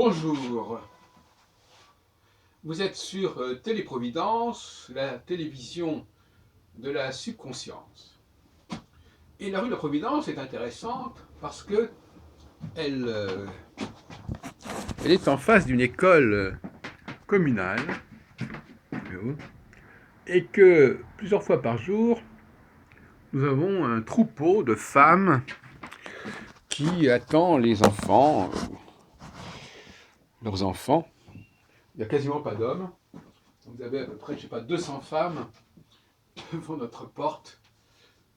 Bonjour, vous êtes sur Téléprovidence, la télévision de la subconscience. Et la rue de la Providence est intéressante parce que elle est en face d'une école communale et que plusieurs fois par jour, nous avons un troupeau de femmes qui attend les enfants, leurs enfants. Il n'y a quasiment pas d'hommes. Vous avez à peu près, je sais pas, 200 femmes devant notre porte,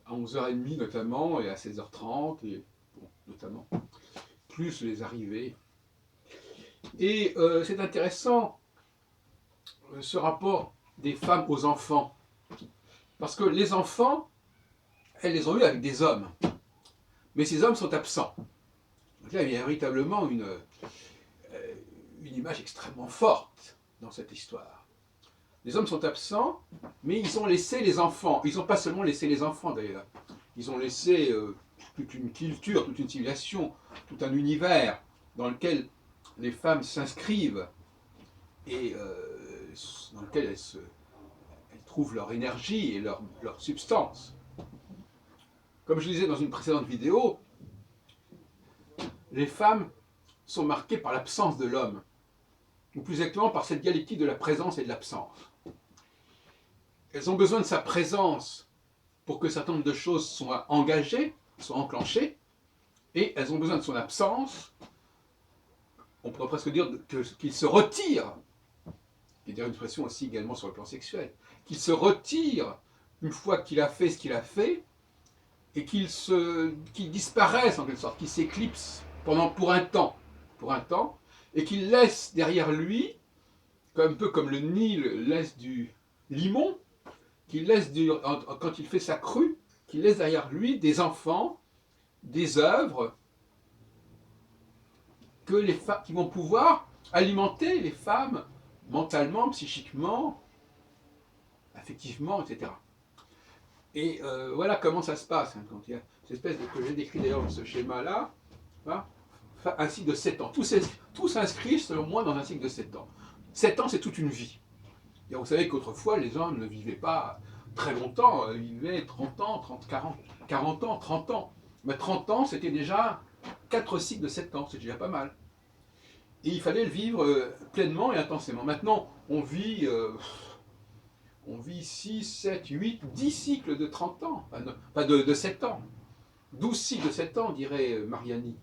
à 11h30 notamment, et à 16h30, et bon, notamment, plus les arrivées. Et c'est intéressant, ce rapport des femmes aux enfants, parce que les enfants, elles les ont eus avec des hommes, mais ces hommes sont absents. Donc là, il y a véritablement une image extrêmement forte dans cette histoire. Les hommes sont absents, mais ils ont laissé les enfants. Ils n'ont pas seulement laissé les enfants d'ailleurs. Ils ont laissé toute une culture, toute une civilisation, tout un univers dans lequel les femmes s'inscrivent et dans lequel elles trouvent leur énergie et leur substance. Comme je le disais dans une précédente vidéo, les femmes sont marquées par l'absence de l'homme, ou plus exactement par cette dialectique de la présence et de l'absence. Elles ont besoin de sa présence pour que un certain nombre de choses soient engagées, soient enclenchées, et elles ont besoin de son absence, on pourrait presque dire qu'il se retire, qui est une expression aussi également sur le plan sexuel, qu'il se retire une fois qu'il a fait ce qu'il a fait, et qu'il disparaisse en quelque sorte, qu'il s'éclipse pour un temps, et qu'il laisse derrière lui, un peu comme le Nil laisse du limon, qu'il laisse quand il fait sa crue, qu'il laisse derrière lui des enfants, des œuvres qui vont pouvoir alimenter les femmes mentalement, psychiquement, affectivement, etc. Et voilà comment ça se passe. Quand il y a cette espèce que j'ai décrit d'ailleurs dans ce schéma-là, hein, un cycle de 7 ans. Tout s'inscrit, selon moi, dans un cycle de 7 ans. 7 ans, c'est toute une vie. Et vous savez qu'autrefois, les hommes ne vivaient pas très longtemps. Ils vivaient 30 ans, 30, 40 ans, 30 ans. Mais 30 ans, c'était déjà 4 cycles de 7 ans. C'est déjà pas mal. Et il fallait le vivre pleinement et intensément. Maintenant, on vit 6, 7, 8, 10 cycles de 30 ans. Pas de 7 ans. 12 cycles de 7 ans, dirait Mariani.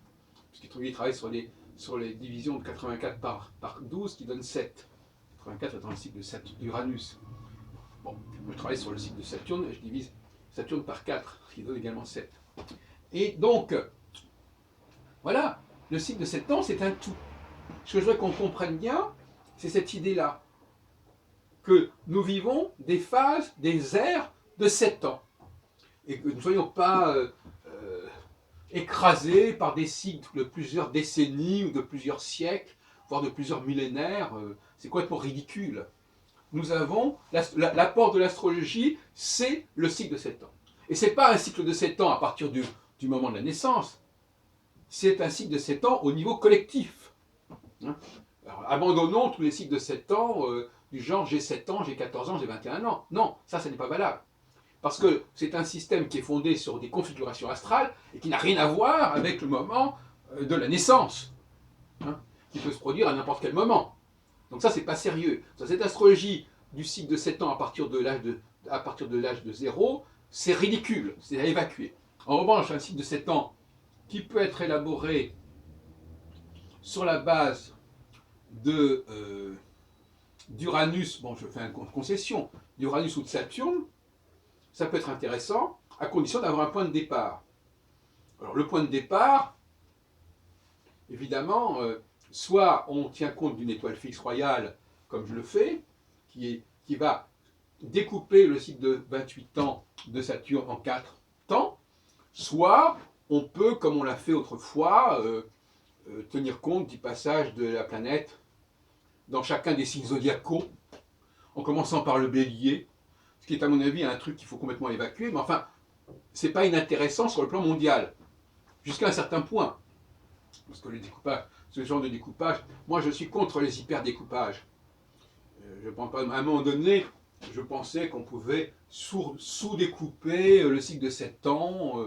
Puisqu'il travaille sur les divisions de 84 par 12 qui donnent 7. 84 étant le cycle d'Uranus. Bon, je travaille sur le cycle de Saturne et je divise Saturne par 4, ce qui donne également 7. Et donc, voilà, le cycle de 7 ans, c'est un tout. Ce que je voudrais qu'on comprenne bien, c'est cette idée-là, que nous vivons des phases, des ères de 7 ans. Et que nous ne soyons pas écrasés par des cycles de plusieurs décennies ou de plusieurs siècles, voire de plusieurs millénaires. C'est complètement ridicule. Nous avons, l'apport de l'astrologie, c'est le cycle de 7 ans. Et ce n'est pas un cycle de 7 ans à partir du moment de la naissance, c'est un cycle de 7 ans au niveau collectif. Alors, abandonnons tous les cycles de 7 ans, du genre j'ai 7 ans, j'ai 14 ans, j'ai 21 ans. Non, ça n'est pas valable. Parce que c'est un système qui est fondé sur des configurations astrales et qui n'a rien à voir avec le moment de la naissance, qui peut se produire à n'importe quel moment. Donc ça, c'est pas sérieux. Cette astrologie du cycle de 7 ans à partir de l'âge de 0, c'est ridicule, c'est à évacuer. En revanche, un cycle de 7 ans qui peut être élaboré sur la base d'Uranus, bon, je fais une concession, d'Uranus ou de Saturne, ça peut être intéressant, à condition d'avoir un point de départ. Alors le point de départ, évidemment, soit on tient compte d'une étoile fixe royale, comme je le fais, qui va découper le cycle de 28 ans de Saturne en 4 temps, soit on peut, comme on l'a fait autrefois, tenir compte du passage de la planète dans chacun des signes zodiacaux, en commençant par le bélier, ce qui est à mon avis un truc qu'il faut complètement évacuer, mais enfin, c'est pas inintéressant sur le plan mondial, jusqu'à un certain point. Parce que le découpage ce genre de découpage. Moi, je suis contre les hyper-découpages. Je pense pas, à un moment donné, je pensais qu'on pouvait sous-découper le cycle de 7 ans.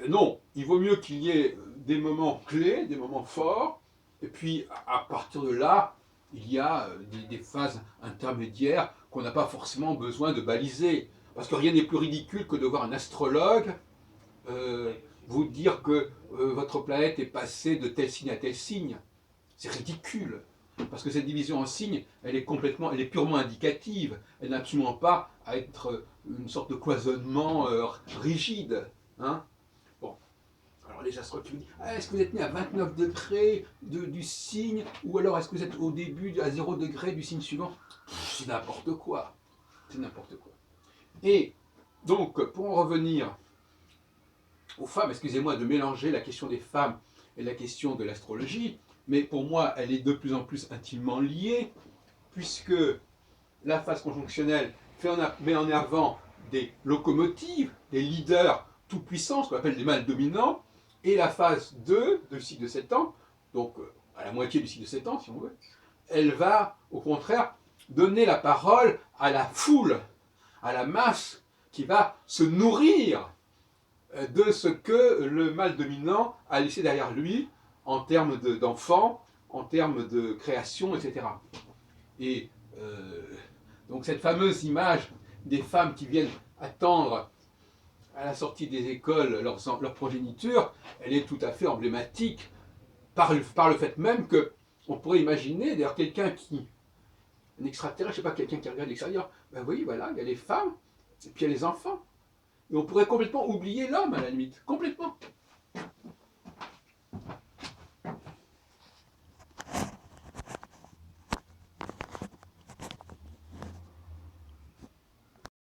Non, il vaut mieux qu'il y ait des moments clés, des moments forts, et puis à partir de là, il y a des phases intermédiaires qu'on n'a pas forcément besoin de baliser. Parce que rien n'est plus ridicule que de voir un astrologue vous dire que votre planète est passée de tel signe à tel signe. C'est ridicule. Parce que cette division en signes, elle est purement indicative. Elle n'a absolument pas à être une sorte de cloisonnement rigide. Hein. Bon. Alors les astrologues qui me disent est-ce que vous êtes né à 29 degrés du signe, ou alors est-ce que vous êtes au début à 0 degré du signe suivant? C'est n'importe quoi. C'est n'importe quoi. Et donc, pour en revenir aux femmes, excusez-moi de mélanger la question des femmes et la question de l'astrologie, mais pour moi, elle est de plus en plus intimement liée, puisque la phase conjonctionnelle met en avant des locomotives, des leaders tout-puissants, ce qu'on appelle des mâles dominants, et la phase 2 du cycle de 7 ans, donc à la moitié du cycle de 7 ans, si on veut, elle va, au contraire, donner la parole à la foule, à la masse, qui va se nourrir de ce que le mâle dominant a laissé derrière lui en termes d'enfants, en termes de création, etc. Et donc cette fameuse image des femmes qui viennent attendre à la sortie des écoles leur progéniture, elle est tout à fait emblématique par le fait même que on pourrait imaginer, d'ailleurs quelqu'un qui, un extraterrestre, je ne sais pas, quelqu'un qui regarde l'extérieur, ben oui, voilà, il y a les femmes, et puis il y a les enfants. Et on pourrait complètement oublier l'homme à la limite, complètement.